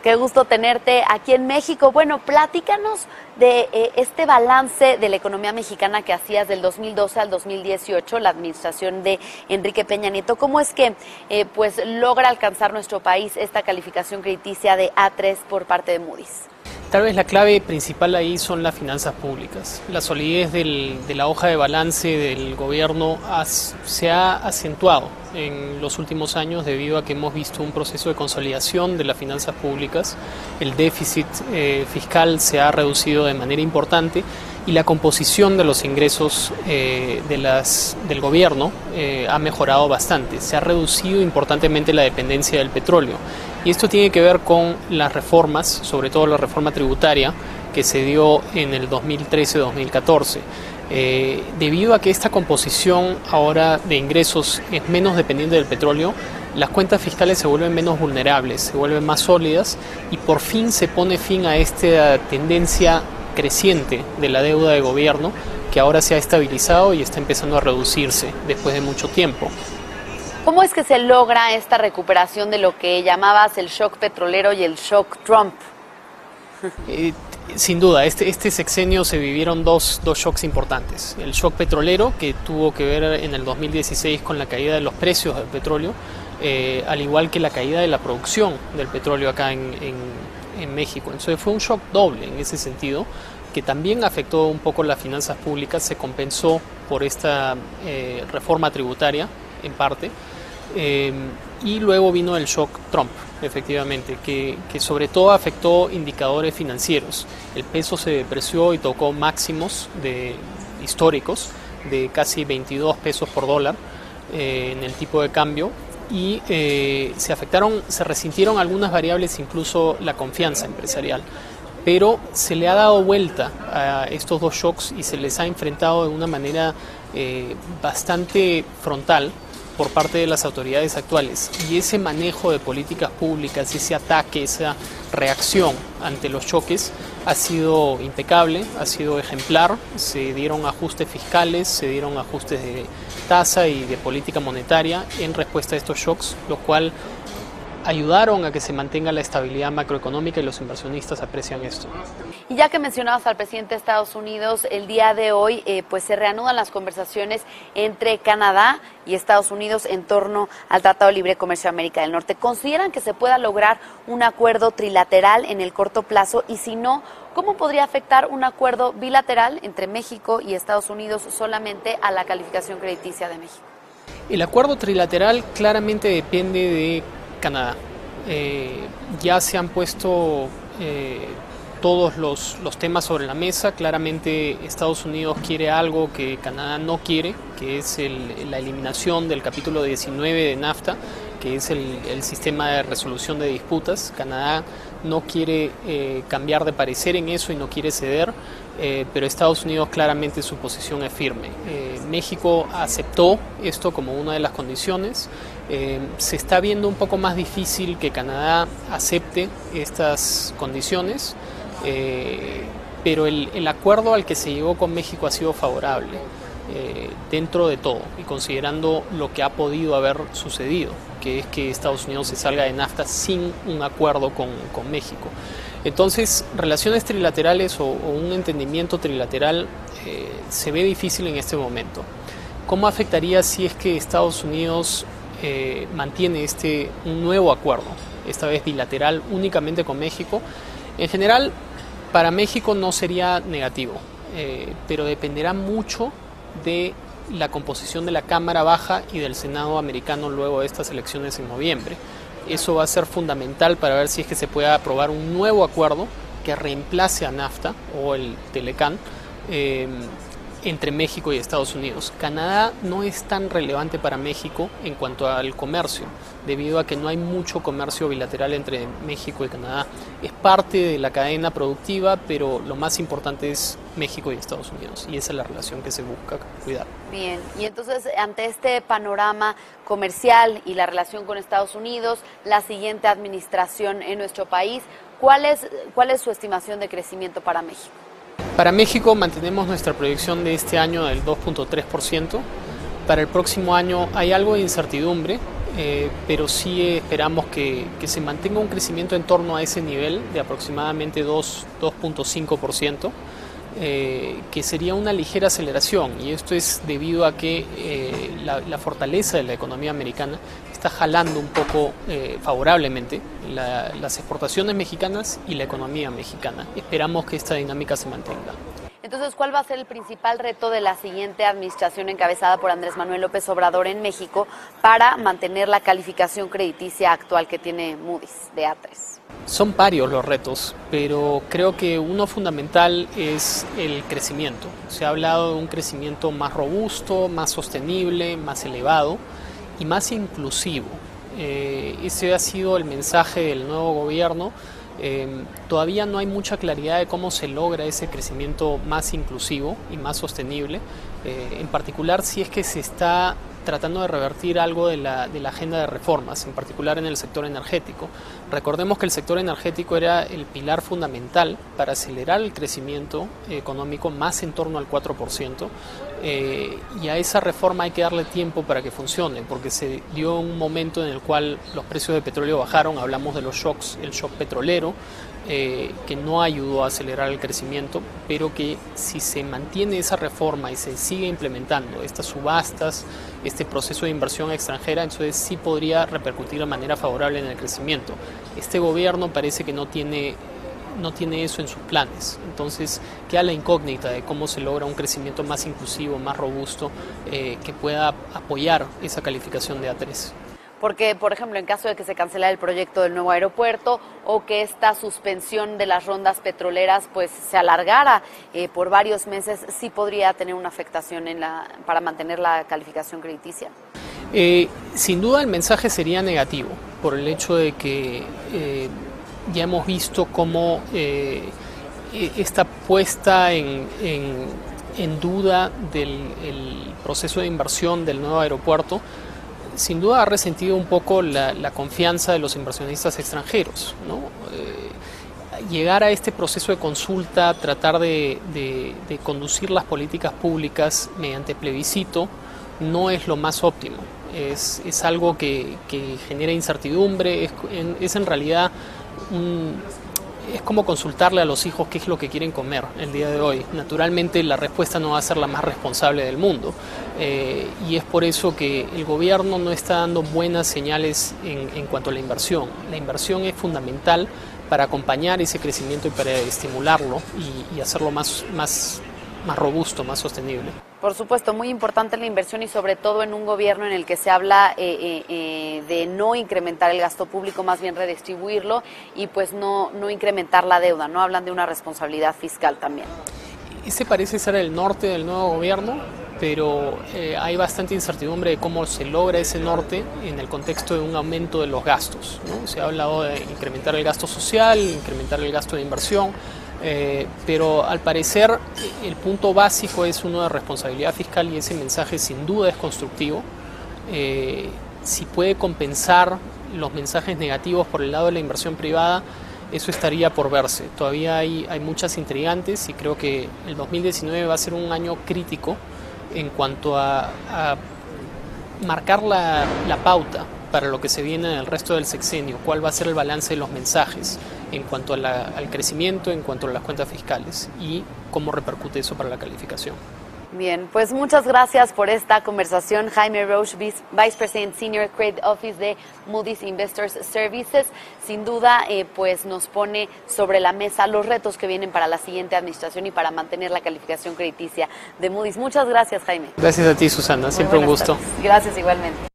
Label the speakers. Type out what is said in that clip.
Speaker 1: Qué gusto tenerte aquí en México. Bueno, platícanos de este balance de la economía mexicana que hacías del 2012 al 2018, la administración de Enrique Peña Nieto. ¿Cómo es que pues logra alcanzar nuestro país esta calificación crediticia de A3 por parte de Moody's?
Speaker 2: Tal vez la clave principal ahí son las finanzas públicas. La solidez de la hoja de balance del gobierno se ha acentuado en los últimos años debido a que hemos visto un proceso de consolidación de las finanzas públicas. El déficit fiscal se ha reducido de manera importante y la composición de los ingresos del gobierno ha mejorado bastante. Se ha reducido importantemente la dependencia del petróleo. Y esto tiene que ver con las reformas, sobre todo la reforma tributaria que se dio en el 2013-2014. Debido a que esta composición ahora de ingresos es menos dependiente del petróleo, las cuentas fiscales se vuelven menos vulnerables, se vuelven más sólidas y por fin se pone fin a esta tendencia creciente de la deuda de gobierno que ahora se ha estabilizado y está empezando a reducirse después de mucho tiempo.
Speaker 1: ¿Cómo es que se logra esta recuperación de lo que llamabas el shock petrolero y el shock Trump?
Speaker 2: Sin duda, este sexenio se vivieron dos shocks importantes. El shock petrolero, que tuvo que ver en el 2016 con la caída de los precios del petróleo, al igual que la caída de la producción del petróleo acá en México. Entonces fue un shock doble en ese sentido, que también afectó un poco las finanzas públicas, se compensó por esta reforma tributaria en parte. Y luego vino el shock Trump, efectivamente, que sobre todo afectó indicadores financieros. El peso se depreció y tocó máximos históricos de casi 22 pesos por dólar en el tipo de cambio y se resintieron algunas variables, incluso la confianza empresarial. Pero se le ha dado vuelta a estos dos shocks y se les ha enfrentado de una manera bastante frontal por parte de las autoridades actuales, y ese manejo de políticas públicas, ese ataque, esa reacción ante los choques ha sido impecable, ha sido ejemplar. Se dieron ajustes fiscales, se dieron ajustes de tasa y de política monetaria en respuesta a estos shocks, lo cual ayudaron a que se mantenga la estabilidad macroeconómica y los inversionistas aprecian esto.
Speaker 1: Y ya que mencionabas al presidente de Estados Unidos, el día de hoy pues se reanudan las conversaciones entre Canadá y Estados Unidos en torno al Tratado de Libre Comercio de América del Norte. ¿Consideran que se pueda lograr un acuerdo trilateral en el corto plazo? Y si no, ¿cómo podría afectar un acuerdo bilateral entre México y Estados Unidos solamente a la calificación crediticia de México?
Speaker 2: El acuerdo trilateral claramente depende de Canadá. Ya se han puesto todos los temas sobre la mesa. Claramente Estados Unidos quiere algo que Canadá no quiere, que es la eliminación del capítulo 19 de NAFTA, que es el sistema de resolución de disputas. Canadá no quiere cambiar de parecer en eso y no quiere ceder, pero Estados Unidos claramente su posición es firme. México aceptó esto como una de las condiciones. Se está viendo un poco más difícil que Canadá acepte estas condiciones, pero el acuerdo al que se llegó con México ha sido favorable dentro de todo y considerando lo que ha podido haber sucedido, que es que Estados Unidos se salga de NAFTA sin un acuerdo con México. Entonces, relaciones trilaterales o un entendimiento trilateral se ve difícil en este momento. ¿Cómo afectaría si es que Estados Unidos mantiene un nuevo acuerdo, esta vez bilateral únicamente con México? En general, para México no sería negativo, pero dependerá mucho de la composición de la Cámara Baja y del Senado americano luego de estas elecciones en noviembre. Eso va a ser fundamental para ver si es que se puede aprobar un nuevo acuerdo que reemplace a NAFTA o el Telecán entre México y Estados Unidos. Canadá no es tan relevante para México en cuanto al comercio, debido a que no hay mucho comercio bilateral entre México y Canadá. Es parte de la cadena productiva, pero lo más importante es México y Estados Unidos, y esa es la relación que se busca cuidar.
Speaker 1: Bien, y entonces ante este panorama comercial y la relación con Estados Unidos, la siguiente administración en nuestro país, ¿cuál es su estimación de crecimiento para México?
Speaker 2: Para México mantenemos nuestra proyección de este año del 2.3%. Para el próximo año hay algo de incertidumbre. pero sí esperamos que se mantenga un crecimiento en torno a ese nivel de aproximadamente 2.5%, que sería una ligera aceleración, y esto es debido a que la fortaleza de la economía americana está jalando un poco favorablemente las exportaciones mexicanas y la economía mexicana. Esperamos que esta dinámica se mantenga.
Speaker 1: Entonces, ¿cuál va a ser el principal reto de la siguiente administración encabezada por Andrés Manuel López Obrador en México para mantener la calificación crediticia actual que tiene Moody's de A3?
Speaker 2: Son varios los retos, pero creo que uno fundamental es el crecimiento. Se ha hablado de un crecimiento más robusto, más sostenible, más elevado y más inclusivo. Ese ha sido el mensaje del nuevo gobierno. Todavía no hay mucha claridad de cómo se logra ese crecimiento más inclusivo y más sostenible, en particular si es que se está tratando de revertir algo de la agenda de reformas, en particular en el sector energético. Recordemos que el sector energético era el pilar fundamental para acelerar el crecimiento económico más en torno al 4%, y a esa reforma hay que darle tiempo para que funcione, porque se dio un momento en el cual los precios de petróleo bajaron, hablamos de los shocks, el shock petrolero, que no ayudó a acelerar el crecimiento, pero que si se mantiene esa reforma y se sigue implementando estas subastas, este proceso de inversión extranjera, entonces sí podría repercutir de manera favorable en el crecimiento. Este gobierno parece que no tiene eso en sus planes, entonces queda la incógnita de cómo se logra un crecimiento más inclusivo, más robusto, que pueda apoyar esa calificación de A3.
Speaker 1: Porque, por ejemplo, en caso de que se cancelara el proyecto del nuevo aeropuerto o que esta suspensión de las rondas petroleras pues se alargara por varios meses, sí podría tener una afectación para mantener la calificación crediticia.
Speaker 2: Sin duda el mensaje sería negativo, por el hecho de que ya hemos visto cómo esta puesta en duda del proceso de inversión del nuevo aeropuerto sin duda ha resentido un poco la confianza de los inversionistas extranjeros, ¿no? Llegar a este proceso de consulta, tratar de conducir las políticas públicas mediante plebiscito, no es lo más óptimo. Es algo que genera incertidumbre, es en realidad es como consultarle a los hijos qué es lo que quieren comer el día de hoy. Naturalmente la respuesta no va a ser la más responsable del mundo, y es por eso que el gobierno no está dando buenas señales en cuanto a la inversión. La inversión es fundamental para acompañar ese crecimiento y para estimularlo y hacerlo más robusto, más sostenible.
Speaker 1: Por supuesto, muy importante la inversión y sobre todo en un gobierno en el que se habla de no incrementar el gasto público, más bien redistribuirlo y pues no incrementar la deuda, ¿no? Hablan de una responsabilidad fiscal también.
Speaker 2: Ese parece ser el norte del nuevo gobierno, pero hay bastante incertidumbre de cómo se logra ese norte en el contexto de un aumento de los gastos, ¿no? Se ha hablado de incrementar el gasto social, incrementar el gasto de inversión, pero al parecer el punto básico es uno de responsabilidad fiscal y ese mensaje sin duda es constructivo. Si puede compensar los mensajes negativos por el lado de la inversión privada, eso estaría por verse. Todavía hay muchas intrigantes y creo que el 2019 va a ser un año crítico en cuanto a marcar la pauta para lo que se viene en el resto del sexenio, cuál va a ser el balance de los mensajes en cuanto al crecimiento, en cuanto a las cuentas fiscales y cómo repercute eso para la calificación.
Speaker 1: Bien, pues muchas gracias por esta conversación. Jaime Roche, Vice President Senior Credit Office de Moody's Investors Services. Sin duda, pues nos pone sobre la mesa los retos que vienen para la siguiente administración y para mantener la calificación crediticia de Moody's. Muchas gracias, Jaime.
Speaker 2: Gracias a ti, Susana. Siempre un gusto.
Speaker 1: Tardes. Gracias igualmente.